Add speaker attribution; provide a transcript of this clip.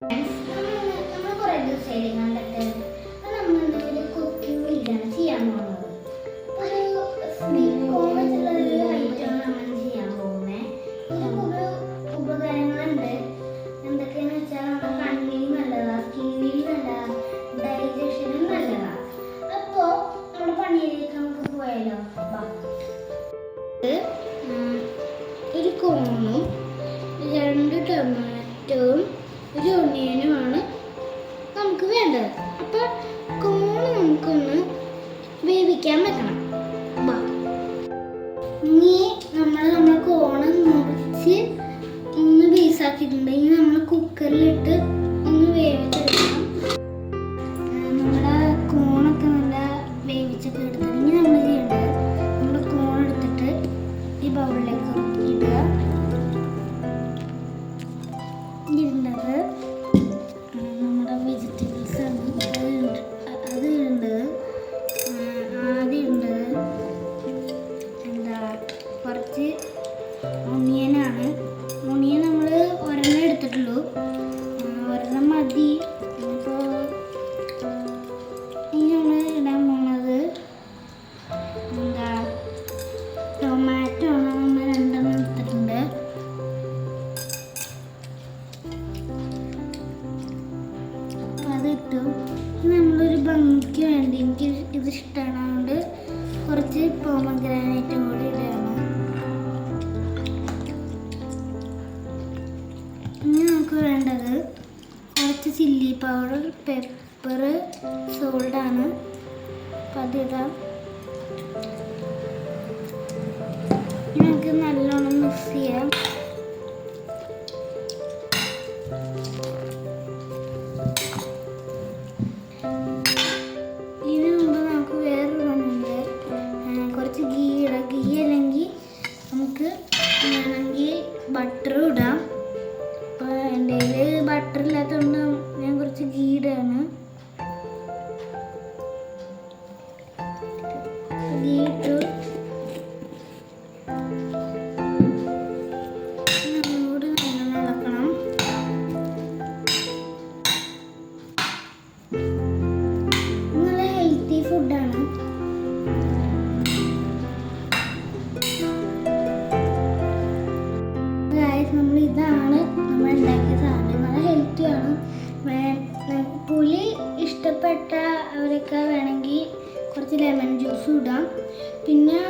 Speaker 1: നമ്മൾ കുറേ ദിവസമായി കണ്ടിട്ട് നമ്മൾ കുക്കിംഗ് വീഡിയോ ചെയ്യാൻ പോകുന്നത്. ഒരു സ്വീറ്റ് കോൺ വെച്ചുള്ള ഒരു ഐറ്റമാണ് നമ്മൾ ചെയ്യാൻ പോകുന്നത്. ഇതിന് കുറേ ഉപകാരങ്ങളുണ്ട്. എന്തൊക്കെയാണെന്ന് വെച്ചാൽ നമ്മുടെ കണ്ണിന് നല്ലതാണ്, സ്കിന്നിന് നല്ലതാണ്, ഡൈജഷനും നല്ലതാണ്. അപ്പോൾ നമ്മുടെ പണിയിലേക്ക് നമുക്ക് പോയാലോ? ഒരു കോണും 2 ടൊമാറ്റോയും ഒരു ഒണിയനുമാണ് നമുക്ക് വേണ്ടത്. അപ്പോൾ കോൺ നമുക്കൊന്ന് വേവിക്കാൻ വെക്കണം. ഇനി നമ്മളെ കോണ് മുറിച്ച് ഒന്ന് പീസാക്കിയിട്ടുണ്ടെങ്കിൽ നമ്മൾ കുക്കറിലിട്ട് ഒന്ന് വേവിച്ചെടുക്കണം. നമ്മുടെ കോണൊക്കെ നല്ല വേവിച്ചൊക്കെ എടുത്തിട്ടുണ്ടെങ്കിൽ നമ്മൾ ചെയ്യേണ്ടത് നമ്മുടെ കോൺ എടുത്തിട്ട് ഈ ബൗളിലേക്ക് ഇടുക. ഇടേണ്ടത് നമ്മുടെ വെജിറ്റബിൾസ് ആണ്. അത് ഇടേണ്ടത് ആദ്യം ഇടേണ്ടത് കുറച്ച് ഒണിയനാണ്. ഒണിയൻ നമ്മൾ ഒരെണ്ണം എടുത്തിട്ടുള്ളൂ, ഒരെണ്ണം മതി. ഇപ്പോൾ ഇനി നമ്മൾ ഇടാൻ പോകുന്നത് ടൊമാറ്റോ ആണ്. നമ്മൾ 2 എടുത്തിട്ടുണ്ട്. അതിട്ടു. നമ്മളൊരു ഭംഗിക്ക് വേണ്ടി, എനിക്ക് ഇത് ഇഷ്ടമാണ്, അതുകൊണ്ട് കുറച്ച് പോമഗ്രാനൈറ്റും കൂടി ഇടുകയാണ്. ഇനി നമുക്ക് വേണ്ടത് കുറച്ച് ചില്ലി പൗഡർ, പെപ്പർ, സോൾട്ടാണ്. അപ്പം അതിടാം. നമുക്ക് നല്ലോണം മിക്സ് ചെയ്യാം. ഇതിനു മുമ്പ് നമുക്ക് വേറൊരു പണിയുണ്ട്. കുറച്ച് ഗീ ഇടാം. ഗീ അല്ലെങ്കിൽ നമുക്ക് വേണമെങ്കിൽ ബട്ടറും ഇടാം. അപ്പോൾ എൻ്റെ കയ്യിൽ ബട്ടർ ഇല്ലാത്തതുകൊണ്ട് ഞാൻ കുറച്ച് ഗീ ഇടുകയാണ്. ഗീ ഇട്ടു. കൂടി നല്ലോണം ഇളക്കണം. നല്ല ഹെൽത്തി ഫുഡാണ്. നമ്മൾ ഇതാണ് നമ്മൾ ഉണ്ടാക്കിയ സാധനം. നല്ല ഹെൽത്തിയാണ്. പുളി ഇഷ്ടപ്പെട്ട അവരൊക്കെ വേണമെങ്കിൽ കുറച്ച് ലെമൺ ജ്യൂസും ഇടാം. പിന്നെ